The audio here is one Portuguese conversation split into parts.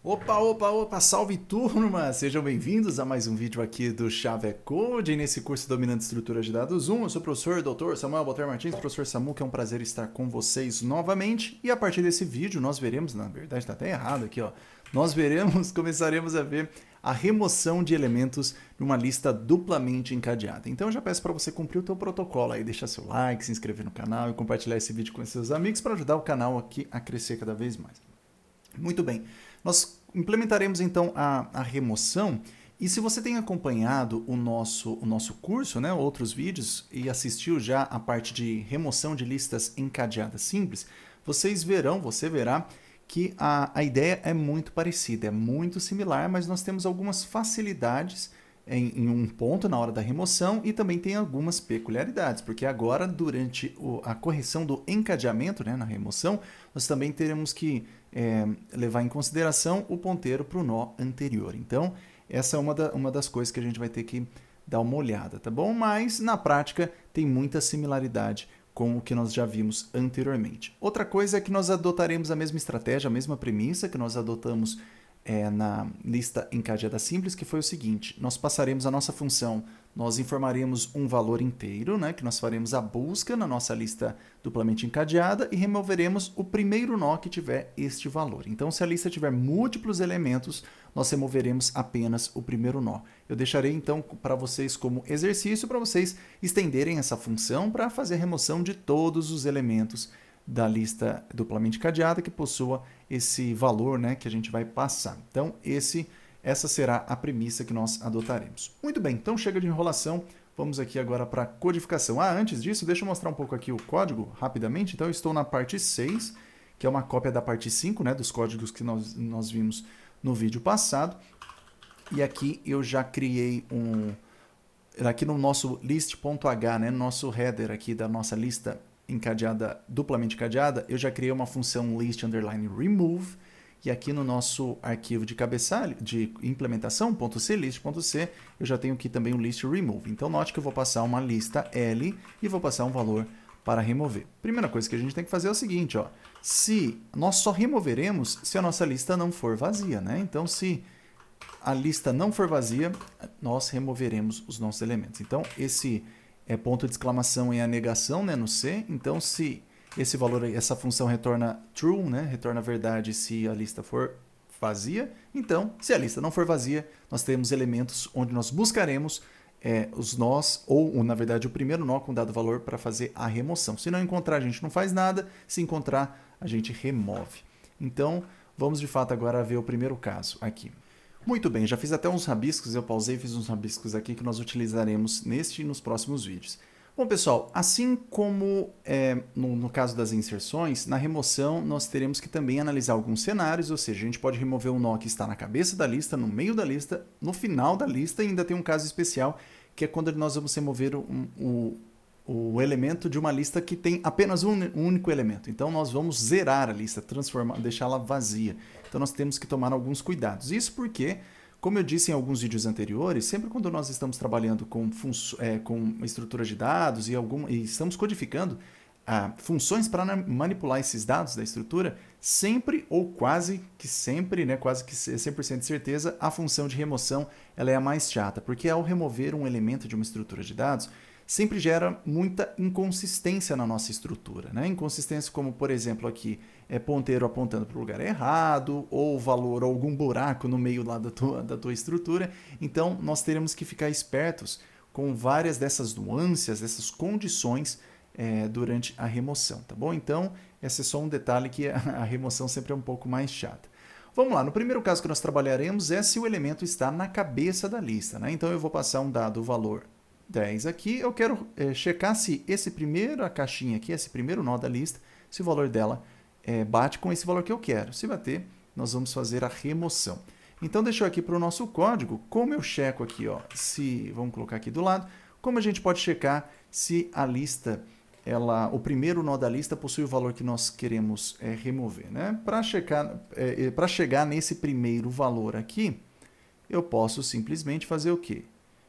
Opa, opa, opa, salve turma! Sejam bem-vindos a mais um vídeo aqui do Chave Code, nesse curso Dominando Estruturas de Dados 1. Eu sou o professor Dr. Samuel Baltar Martins, professor Samu, que é um prazer estar com vocês novamente. E a partir desse vídeo nós veremos, na verdade está até errado aqui, ó, começaremos a ver a remoção de elementos numa lista duplamente encadeada. Então eu já peço para você cumprir o teu protocolo aí, deixar seu like, se inscrever no canal e compartilhar esse vídeo com seus amigos para ajudar o canal aqui a crescer cada vez mais. Muito bem, nós implementaremos então a remoção e se você tem acompanhado o nosso curso, né, outros vídeos e assistiu já a parte de remoção de listas encadeadas simples, você verá que a ideia é muito parecida, é muito similar, mas nós temos algumas facilidades em um ponto na hora da remoção e também tem algumas peculiaridades, porque agora durante a correção do encadeamento, né, na remoção, nós também teremos que levar em consideração o ponteiro para o nó anterior. Então, essa é uma das coisas que a gente vai ter que dar uma olhada, tá bom? Mas, na prática, tem muita similaridade com o que nós já vimos anteriormente. Outra coisa é que nós adotaremos a mesma estratégia, a mesma premissa que nós adotamos na lista encadeada simples, que foi o seguinte: nós passaremos a nossa função, nós informaremos um valor inteiro, né, que nós faremos a busca na nossa lista duplamente encadeada e removeremos o primeiro nó que tiver este valor. Então, se a lista tiver múltiplos elementos, nós removeremos apenas o primeiro nó. Eu deixarei então para vocês como exercício, para vocês estenderem essa função para fazer a remoção de todos os elementos da lista duplamente encadeada que possua esse valor, né, que a gente vai passar. Então, essa será a premissa que nós adotaremos. Muito bem, então chega de enrolação, vamos aqui agora para a codificação. Antes disso, deixa eu mostrar um pouco aqui o código rapidamente. Então, eu estou na parte 6, que é uma cópia da parte 5, né, dos códigos que nós vimos no vídeo passado. E aqui eu já criei aqui no nosso list.h, né, nosso header aqui da nossa lista encadeada, duplamente encadeada, eu já criei uma função list_remove, e aqui no nosso arquivo de cabeçalho, de implementação, .c, list.c, eu já tenho aqui também o list remove. Então, note que eu vou passar uma lista L e vou passar um valor para remover. Primeira coisa que a gente tem que fazer é o seguinte, ó, nós só removeremos se a nossa lista não for vazia, né? Então, se a lista não for vazia, nós removeremos os nossos elementos. Então, esse ponto de exclamação é a negação, né, no C. Então, se esse valor, essa função retorna true, né, retorna verdade se a lista for vazia. Então, se a lista não for vazia, nós temos elementos onde nós buscaremos os nós, ou na verdade o primeiro nó com dado valor para fazer a remoção. Se não encontrar, a gente não faz nada. Se encontrar, a gente remove. Então, vamos de fato agora ver o primeiro caso aqui. Muito bem, já fiz até uns rabiscos, eu pausei e fiz uns rabiscos aqui que nós utilizaremos neste e nos próximos vídeos. Bom, pessoal, assim como no caso das inserções, na remoção nós teremos que também analisar alguns cenários, ou seja, a gente pode remover um nó que está na cabeça da lista, no meio da lista, no final da lista, e ainda tem um caso especial, que é quando nós vamos remover o elemento de uma lista que tem apenas um único elemento. Então, nós vamos zerar a lista, deixá-la vazia. Então, nós temos que tomar alguns cuidados. Isso porque, como eu disse em alguns vídeos anteriores, sempre quando nós estamos trabalhando com estrutura de dados e estamos codificando funções para manipular esses dados da estrutura, sempre ou quase que sempre, né, quase que 100% de certeza, a função de remoção ela é a mais chata, porque ao remover um elemento de uma estrutura de dados, sempre gera muita inconsistência na nossa estrutura, né? Inconsistência como, por exemplo, aqui ponteiro apontando para o lugar errado, ou valor, ou algum buraco no meio lá da tua estrutura. Então, nós teremos que ficar espertos com várias dessas nuances, dessas condições durante a remoção, tá bom? Então, esse é só um detalhe que a remoção sempre é um pouco mais chata. Vamos lá, no primeiro caso que nós trabalharemos é se o elemento está na cabeça da lista, né? Então, eu vou passar um dado valor 10 aqui, eu quero checar se a caixinha aqui, esse primeiro nó da lista, se o valor dela bate com esse valor que eu quero. Se bater, nós vamos fazer a remoção. Então, deixa eu aqui para o nosso código, como eu checo aqui, ó, vamos colocar aqui do lado, como a gente pode checar se a lista, o primeiro nó da lista possui o valor que nós queremos remover, né? Para chegar nesse primeiro valor aqui, eu posso simplesmente fazer o quê?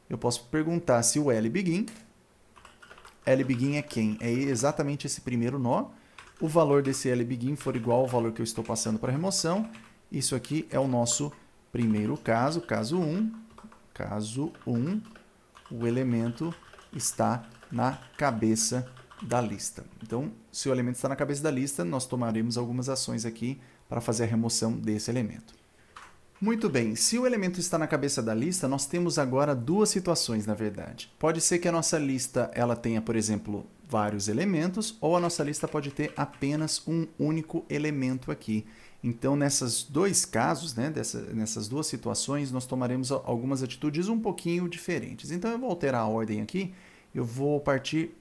Eu posso perguntar se o LBegin é quem? É exatamente esse primeiro nó. O valor desse LBegin for igual ao valor que eu estou passando para remoção. Isso aqui é o nosso primeiro caso, caso 1. Caso 1, o elemento está na cabeça da lista. Então, se o elemento está na cabeça da lista, nós tomaremos algumas ações aqui para fazer a remoção desse elemento. Muito bem, se o elemento está na cabeça da lista, nós temos agora duas situações, na verdade. Pode ser que a nossa lista ela tenha, por exemplo, vários elementos, ou a nossa lista pode ter apenas um único elemento aqui. Então, nesses dois casos, né, nessas duas situações, nós tomaremos algumas atitudes um pouquinho diferentes. Então, eu vou alterar a ordem aqui. Eu vou partir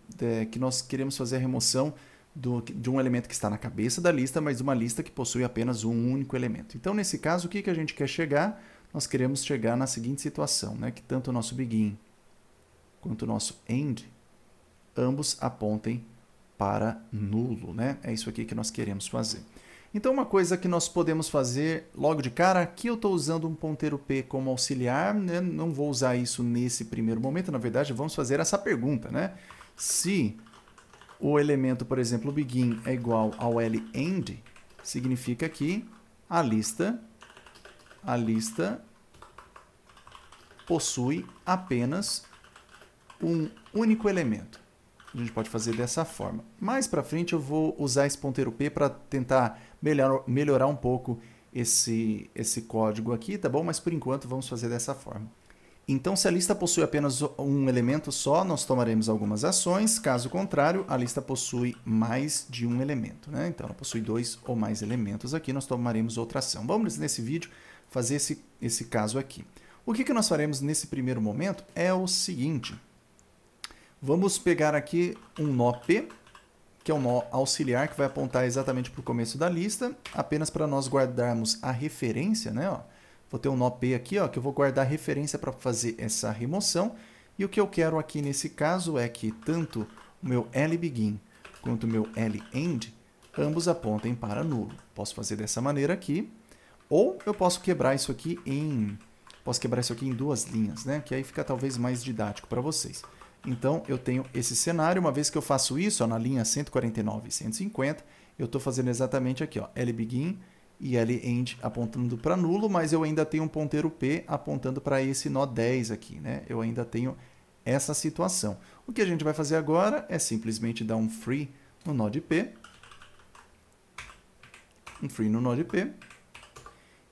que nós queremos fazer a remoção de um elemento que está na cabeça da lista, mas de uma lista que possui apenas um único elemento. Então, nesse caso, o que a gente quer chegar? Nós queremos chegar na seguinte situação, né, que tanto o nosso begin quanto o nosso end, ambos apontem para nulo, né? É isso aqui que nós queremos fazer. Então, uma coisa que nós podemos fazer logo de cara, aqui eu estou usando um ponteiro P como auxiliar, né? Não vou usar isso nesse primeiro momento, na verdade, vamos fazer essa pergunta, né? Se o elemento, por exemplo, o begin é igual ao end, significa que a lista possui apenas um único elemento. A gente pode fazer dessa forma. Mais para frente eu vou usar esse ponteiro P para tentar melhorar um pouco esse código aqui, tá bom? Mas por enquanto vamos fazer dessa forma. Então, se a lista possui apenas um elemento só, nós tomaremos algumas ações. Caso contrário, a lista possui mais de um elemento, né? Então, ela possui dois ou mais elementos aqui, nós tomaremos outra ação. Vamos, nesse vídeo, fazer esse caso aqui. O que nós faremos nesse primeiro momento é o seguinte. Vamos pegar aqui um nó P, que é um nó auxiliar, que vai apontar exatamente para o começo da lista, apenas para nós guardarmos a referência, né? Ó. Vou ter um nó P aqui, ó, que eu vou guardar a referência para fazer essa remoção. E o que eu quero aqui nesse caso é que tanto o meu LBegin quanto o meu LEnd, ambos apontem para nulo. Posso fazer dessa maneira aqui, ou eu posso quebrar isso aqui em duas linhas, né? Que aí fica talvez mais didático para vocês. Então, eu tenho esse cenário. Uma vez que eu faço isso, ó, na linha 149 e 150, eu estou fazendo exatamente aqui, ó, LBegin e LEnd apontando para nulo, mas eu ainda tenho um ponteiro P apontando para esse nó 10 aqui, né? Eu ainda tenho essa situação. O que a gente vai fazer agora é simplesmente dar um free no nó de P. Um free no nó de P.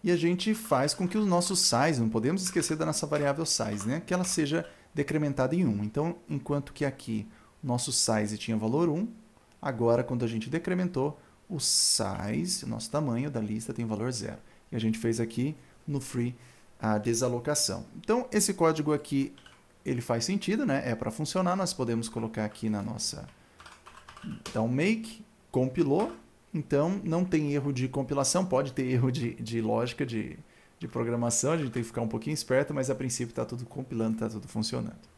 E a gente faz com que o nosso size, não podemos esquecer da nossa variável size, né? Que ela seja decrementada em 1. Então, enquanto que aqui o nosso size tinha valor 1, agora quando a gente decrementou, o size, o nosso tamanho da lista tem valor 0. E a gente fez aqui no free a desalocação. Então, esse código aqui, ele faz sentido, né? É para funcionar, nós podemos colocar aqui na nossa make, compilou. Então, não tem erro de compilação, pode ter erro de lógica, de programação, a gente tem que ficar um pouquinho esperto, mas a princípio está tudo compilando, está tudo funcionando.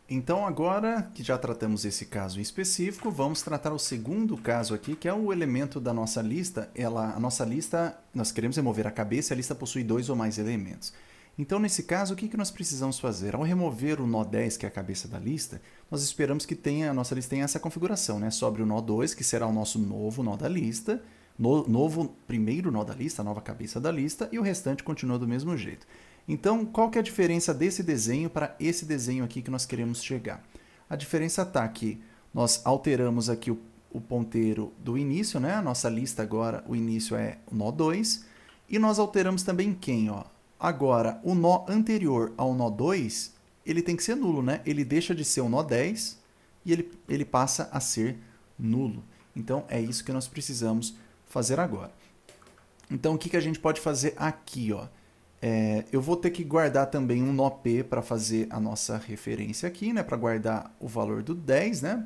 Então, agora que já tratamos esse caso em específico, vamos tratar o segundo caso aqui, que é o elemento da nossa lista. A nossa lista, nós queremos remover a cabeça e a lista possui dois ou mais elementos. Então, nesse caso, o que nós precisamos fazer? Ao remover o nó 10, que é a cabeça da lista, nós esperamos que a nossa lista tenha essa configuração, né? Sobre o nó 2, que será o nosso novo nó da lista, novo primeiro nó da lista, a nova cabeça da lista, e o restante continua do mesmo jeito. Então, qual que é a diferença desse desenho para esse desenho aqui que nós queremos chegar? A diferença está que nós alteramos aqui o ponteiro do início, né? A nossa lista agora, o início é o nó 2, e nós alteramos também quem, ó? Agora, o nó anterior ao nó 2, ele tem que ser nulo, né? Ele deixa de ser o nó 10 e ele passa a ser nulo. Então, é isso que nós precisamos fazer agora. Então, o que a gente pode fazer aqui, ó? Eu vou ter que guardar também um nó P para fazer a nossa referência aqui, né? Para guardar o valor do 10, né?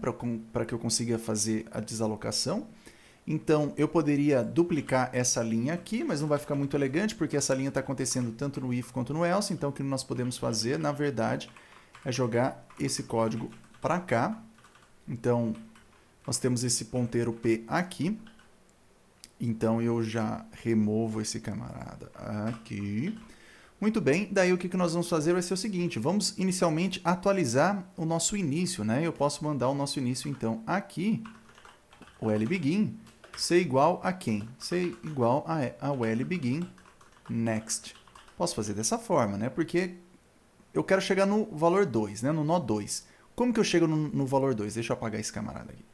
Para que eu consiga fazer a desalocação. Então, eu poderia duplicar essa linha aqui, mas não vai ficar muito elegante, porque essa linha está acontecendo tanto no if quanto no else. Então, o que nós podemos fazer, na verdade, é jogar esse código para cá. Então, nós temos esse ponteiro P aqui. Então, eu já removo esse camarada aqui. Muito bem, daí o que nós vamos fazer vai ser o seguinte, vamos inicialmente atualizar o nosso início, né? Eu posso mandar o nosso início, então, aqui, o LBegin, ser igual a quem? Ser igual ao LBegin next. Posso fazer dessa forma, né? Porque eu quero chegar no valor 2, né? No nó 2. Como que eu chego no valor 2? Deixa eu apagar esse camarada aqui.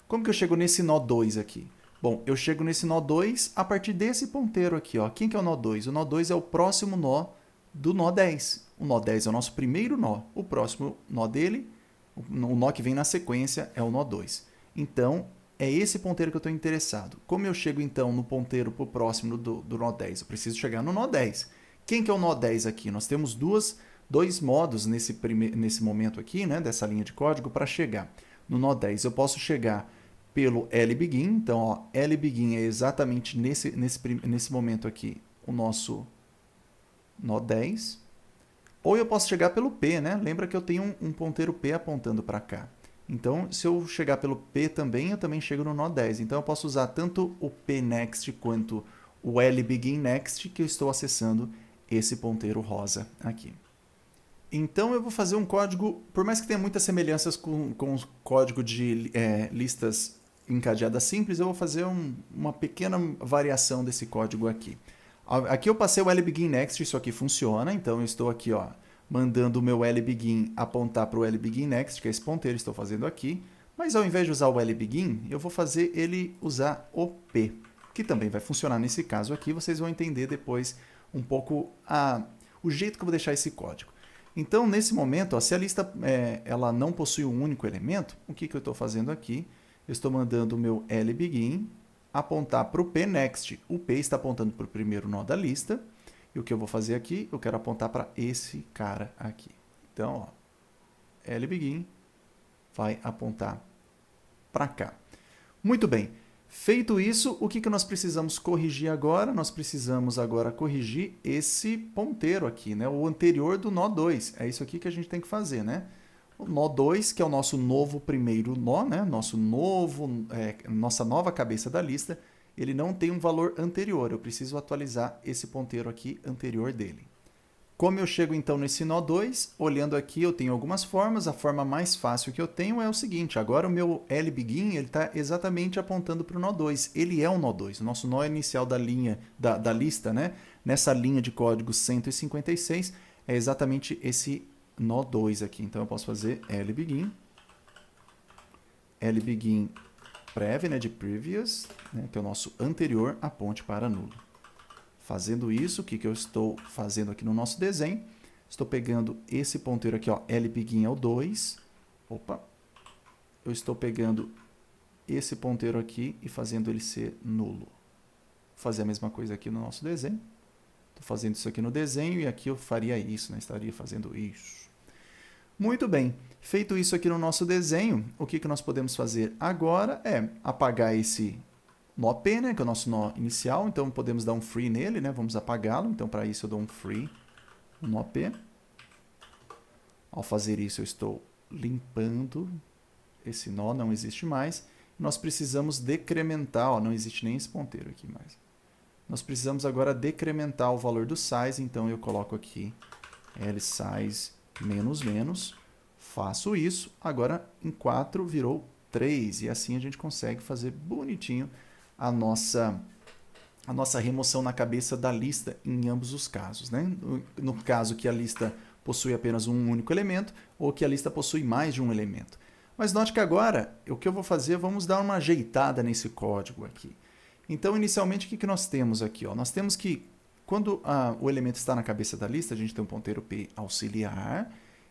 Como que eu chego nesse nó 2 aqui? Bom, eu chego nesse nó 2 a partir desse ponteiro aqui, ó. Quem que é o nó 2? O nó 2 é o próximo nó do nó 10. O nó 10 é o nosso primeiro nó. O próximo nó dele, o nó que vem na sequência, é o nó 2. Então, é esse ponteiro que eu estou interessado. Como eu chego, então, no ponteiro para o próximo do nó 10? Eu preciso chegar no nó 10. Quem que é o nó 10 aqui? Nós temos dois modos nesse momento aqui, né, dessa linha de código, para chegar. No nó 10 eu posso chegar pelo LBegin, então ó, LBegin é exatamente nesse momento aqui o nosso nó 10. Ou eu posso chegar pelo P, né? Lembra que eu tenho um ponteiro P apontando para cá. Então, se eu chegar pelo P também, eu também chego no nó 10. Então, eu posso usar tanto o PNext quanto o LBeginNext, que eu estou acessando esse ponteiro rosa aqui. Então, eu vou fazer um código, por mais que tenha muitas semelhanças com o código de listas encadeadas simples, eu vou fazer uma pequena variação desse código aqui. Aqui eu passei o LBeginNext, isso aqui funciona, então eu estou aqui, ó, mandando o meu LBegin apontar para o LBeginNext, que é esse ponteiro que estou fazendo aqui, mas ao invés de usar o LBegin, eu vou fazer ele usar o P, que também vai funcionar nesse caso aqui, vocês vão entender depois um pouco o jeito que eu vou deixar esse código. Então, nesse momento, ó, se a lista ela não possui um único elemento, o que eu estou fazendo aqui? Eu estou mandando o meu LBegin apontar para o PNext. O P está apontando para o primeiro nó da lista. E o que eu vou fazer aqui? Eu quero apontar para esse cara aqui. Então, ó, LBegin vai apontar para cá. Muito bem. Feito isso, o que nós precisamos corrigir agora? Nós precisamos agora corrigir esse ponteiro aqui, né? O anterior do nó 2. É isso aqui que a gente tem que fazer, né? O nó 2, que é o nosso novo primeiro nó, né? Nossa nova cabeça da lista, ele não tem um valor anterior. Eu preciso atualizar esse ponteiro aqui anterior dele. Como eu chego então nesse nó 2, olhando aqui eu tenho algumas formas. A forma mais fácil que eu tenho é o seguinte, agora o meu LBegin está exatamente apontando para o nó 2. Ele é o nó 2, o nosso nó inicial da linha, da lista, né? Nessa linha de código 156, é exatamente esse nó 2 aqui. Então eu posso fazer LBegin prev, né, de previous, né, que é o nosso anterior, aponte para nulo. Fazendo isso, o que eu estou fazendo aqui no nosso desenho? Estou pegando esse ponteiro aqui, ó, LBegin é o 2. Opa! Eu estou pegando esse ponteiro aqui e fazendo ele ser nulo. Vou fazer a mesma coisa aqui no nosso desenho. Estou fazendo isso aqui no desenho e aqui eu faria isso, né? Estaria fazendo isso. Muito bem. Feito isso aqui no nosso desenho, o que nós podemos fazer agora é apagar esse nó P, né, que é o nosso nó inicial, então podemos dar um free nele, né, vamos apagá-lo, então para isso eu dou um free no nó P. Ao fazer isso eu estou limpando esse nó, não existe mais. Nós precisamos decrementar, ó, não existe nem esse ponteiro aqui mais. Nós precisamos agora decrementar o valor do size, então eu coloco aqui lsize menos menos, faço isso, agora em 4 virou 3, e assim a gente consegue fazer bonitinho a nossa remoção na cabeça da lista em ambos os casos, né? No caso que a lista possui apenas um único elemento ou que a lista possui mais de um elemento. Mas note que agora, o que eu vou fazer, vamos dar uma ajeitada nesse código aqui. Então, inicialmente, o que nós temos aqui? Ó? Nós temos que, quando o elemento está na cabeça da lista, a gente tem um ponteiro P auxiliar.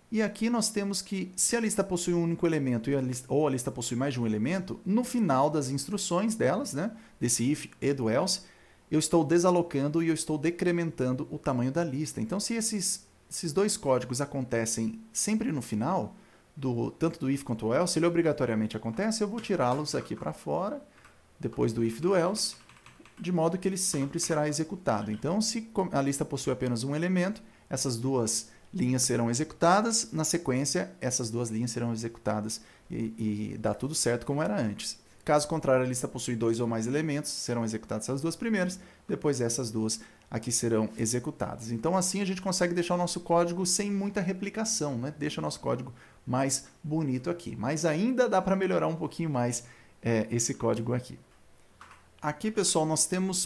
E aqui nós temos que, se a lista possui um único elemento ou a lista possui mais de um elemento, no final das instruções delas, né, desse if e do else, eu estou desalocando e eu estou decrementando o tamanho da lista. Então, se esses dois códigos acontecem sempre no final, tanto do if quanto do else, ele obrigatoriamente acontece, eu vou tirá-los aqui para fora, depois do if e do else, de modo que ele sempre será executado. Então, se a lista possui apenas um elemento, essas duas linhas serão executadas, na sequência essas duas linhas serão executadas e dá tudo certo como era antes. Caso contrário, a lista possui 2 ou mais elementos, serão executadas essas duas primeiras, depois essas duas aqui serão executadas. Então assim a gente consegue deixar o nosso código sem muita replicação, né? Deixa o nosso código mais bonito aqui, mas ainda dá para melhorar um pouquinho mais esse código aqui. Aqui, pessoal,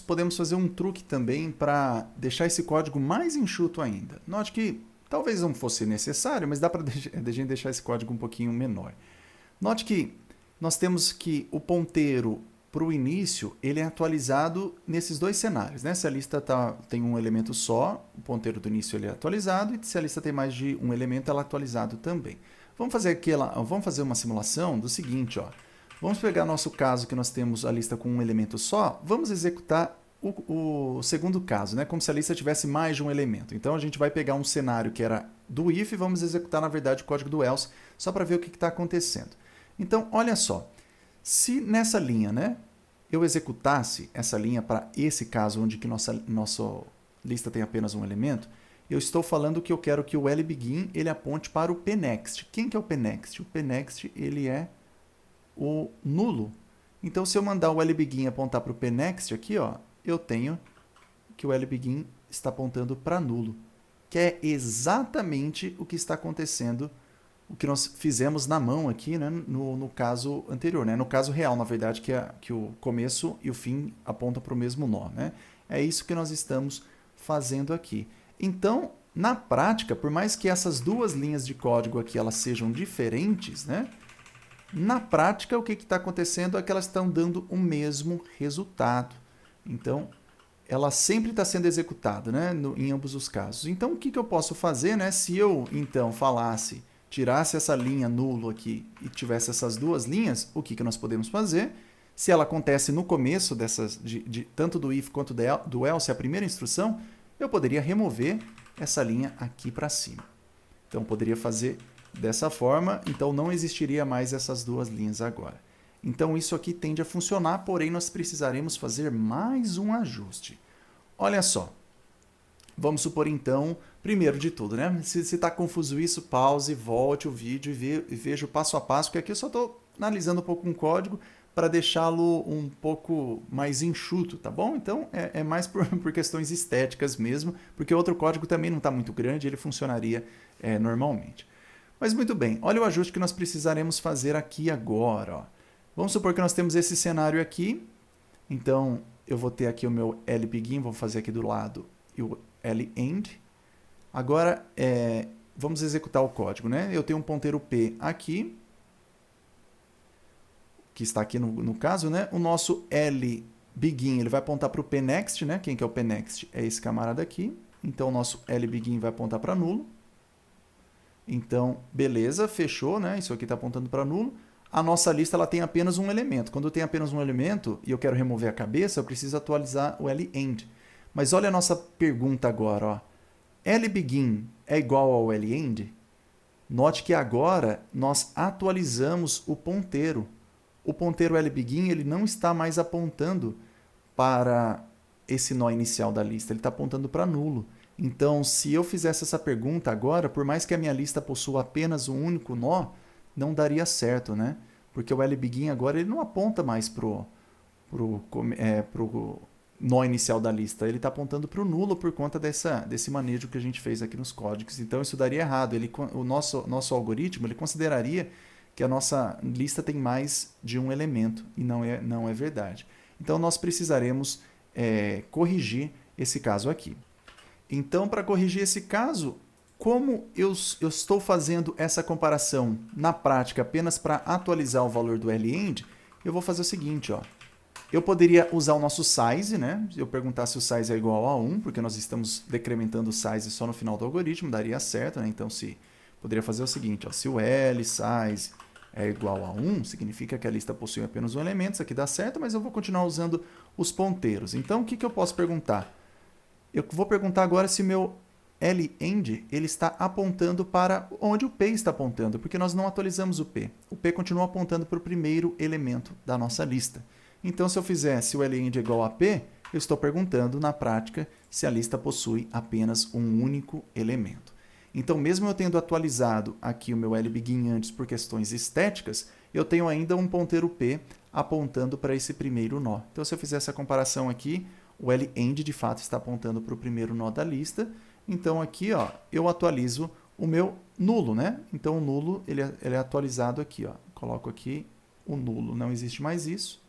podemos fazer um truque também para deixar esse código mais enxuto ainda. Note que talvez não fosse necessário, mas dá para a gente deixar esse código um pouquinho menor. Note que nós temos que o ponteiro para o início, ele é atualizado nesses dois cenários, né? Se a lista tem um elemento só, o ponteiro do início ele é atualizado, e se a lista tem mais de um elemento, ela é atualizado também. Vamos fazer uma simulação do seguinte, ó. Vamos pegar nosso caso que nós temos a lista com um elemento só, vamos executar o segundo caso, né? Como se a lista tivesse mais de um elemento. Então a gente vai pegar um cenário que era do if e vamos executar, na verdade, o código do else, só para ver o que está acontecendo. Então, olha só. Se nessa linha, né, eu executasse essa linha para esse caso onde que nossa lista tem apenas um elemento, eu estou falando que eu quero que o LBegin ele aponte para o pNext. Quem que é o pNext? O pNext ele é o nulo. Então, se eu mandar o LBegin apontar para o pNext aqui, ó, eu tenho que o LBegin está apontando para nulo, que é exatamente o que está acontecendo, o que nós fizemos na mão aqui, né, no caso anterior, né, no caso real, na verdade, que o começo e o fim apontam para o mesmo nó. Né? É isso que nós estamos fazendo aqui. Então, na prática, por mais que essas duas linhas de código aqui elas sejam diferentes, né, na prática o que está acontecendo é que elas estão dando o mesmo resultado. Então, ela sempre está sendo executada, né, em ambos os casos. Então, o que eu posso fazer, né, se eu então tirasse essa linha nulo aqui e tivesse essas duas linhas, o que nós podemos fazer? Se ela acontece no começo tanto do if quanto do else, a primeira instrução, eu poderia remover essa linha aqui para cima. Então, poderia fazer dessa forma, então não existiria mais essas duas linhas agora. Então, isso aqui tende a funcionar, porém, nós precisaremos fazer mais um ajuste. Olha só. Vamos supor, então, primeiro de tudo, né? Se está confuso isso, pause, volte o vídeo e veja o passo a passo, porque aqui eu só estou analisando um pouco um código para deixá-lo um pouco mais enxuto, tá bom? Então, é mais por questões estéticas mesmo, porque o outro código também não está muito grande, ele funcionaria normalmente. Mas muito bem, olha o ajuste que nós precisaremos fazer aqui agora. Ó. Vamos supor que nós temos esse cenário aqui, então eu vou ter aqui o meu LBegin, vou fazer aqui do lado e o LEnd. Agora, vamos executar o código, né? Eu tenho um ponteiro P aqui, que está aqui no caso, né? O nosso LBegin, ele vai apontar para o pNext, né? Quem que é o pNext? É esse camarada aqui. Então, o nosso LBegin vai apontar para nulo. Então, beleza, fechou, né? Isso aqui está apontando para nulo. A nossa lista ela tem apenas um elemento. Quando eu tenho apenas um elemento e eu quero remover a cabeça, eu preciso atualizar o LEnd. Mas olha a nossa pergunta agora, ó. LBegin é igual ao LEnd? Note que agora nós atualizamos o ponteiro. O ponteiro LBegin ele não está mais apontando para esse nó inicial da lista, ele está apontando para nulo. Então, se eu fizesse essa pergunta agora, por mais que a minha lista possua apenas um único nó, não daria certo, né? Porque o LBegin agora ele não aponta mais pro nó inicial da lista, ele está apontando para o nulo por conta desse manejo que a gente fez aqui nos códigos. Então, isso daria errado. O nosso algoritmo ele consideraria que a nossa lista tem mais de um elemento, e não é verdade. Então, nós precisaremos corrigir esse caso aqui. Então, para corrigir esse caso, como eu estou fazendo essa comparação na prática apenas para atualizar o valor do LEnd, eu vou fazer o seguinte, ó. Eu poderia usar o nosso size, né? Se eu perguntar se o size é igual a 1, porque nós estamos decrementando o size só no final do algoritmo, daria certo, né? Então, poderia fazer o seguinte, ó, se o size é igual a 1, significa que a lista possui apenas um elemento, isso aqui dá certo, mas eu vou continuar usando os ponteiros. Então, o que eu posso perguntar? Eu vou perguntar agora se o meu LEnd ele está apontando para onde o P está apontando, porque nós não atualizamos o P. O P continua apontando para o primeiro elemento da nossa lista. Então, se eu fizesse o LEnd igual a P, eu estou perguntando, na prática, se a lista possui apenas um único elemento. Então, mesmo eu tendo atualizado aqui o meu LBegin antes por questões estéticas, eu tenho ainda um ponteiro P apontando para esse primeiro nó. Então, se eu fizer essa comparação aqui, o LEnd de fato está apontando para o primeiro nó da lista. Então, aqui ó, eu atualizo o meu nulo, né? Então, o nulo ele é atualizado aqui. Ó. Coloco aqui o nulo, não existe mais isso.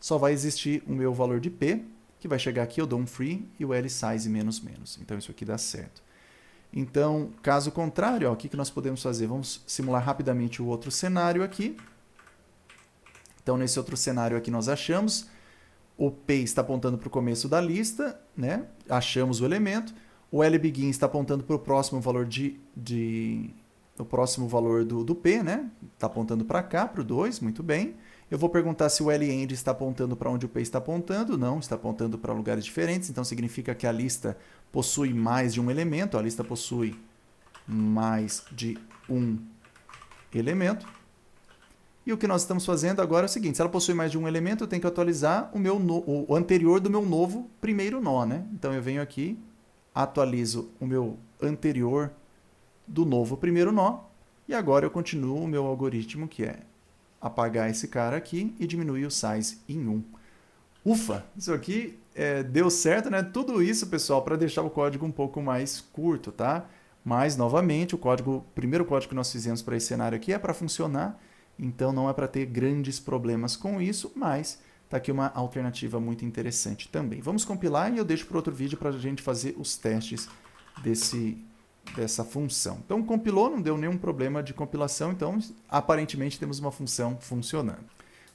só vai existir o meu valor de P, que vai chegar aqui, eu dou um free e o L size menos menos. Então isso aqui dá certo. Então, caso contrário, ó, o que nós podemos fazer? Vamos simular rapidamente o outro cenário aqui. Então, nesse outro cenário aqui nós achamos, o P está apontando para o começo da lista, né? Achamos o elemento. O LBegin está apontando para o próximo valor o próximo valor do P, né? Está apontando para cá, para o 2, muito bem. Eu vou perguntar se o LEnd está apontando para onde o P está apontando. Não, está apontando para lugares diferentes, então significa que a lista possui mais de um elemento. A lista possui mais de um elemento. E o que nós estamos fazendo agora é o seguinte, se ela possui mais de um elemento, eu tenho que atualizar o anterior do meu novo primeiro nó, né? Então eu venho aqui, atualizo o meu anterior do novo primeiro nó, e agora eu continuo o meu algoritmo, que é apagar esse cara aqui e diminuir o size em 1. Ufa! Isso aqui deu certo, né? Tudo isso, pessoal, para deixar o código um pouco mais curto, tá? Mas, novamente, o primeiro código que nós fizemos para esse cenário aqui é para funcionar, então não é para ter grandes problemas com isso, mas está aqui uma alternativa muito interessante também. Vamos compilar e eu deixo para outro vídeo para a gente fazer os testes dessa função. Então compilou, não deu nenhum problema de compilação, então aparentemente temos uma função funcionando.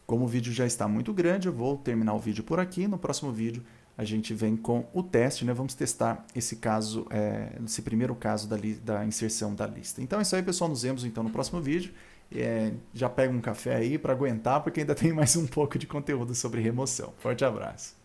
Como o vídeo já está muito grande, eu vou terminar o vídeo por aqui. No próximo vídeo a gente vem com o teste, né? Vamos testar esse caso, esse primeiro caso da inserção da lista. Então é isso aí, pessoal. Nos vemos então no próximo vídeo. Já pega um café aí para aguentar, porque ainda tem mais um pouco de conteúdo sobre remoção. Forte abraço!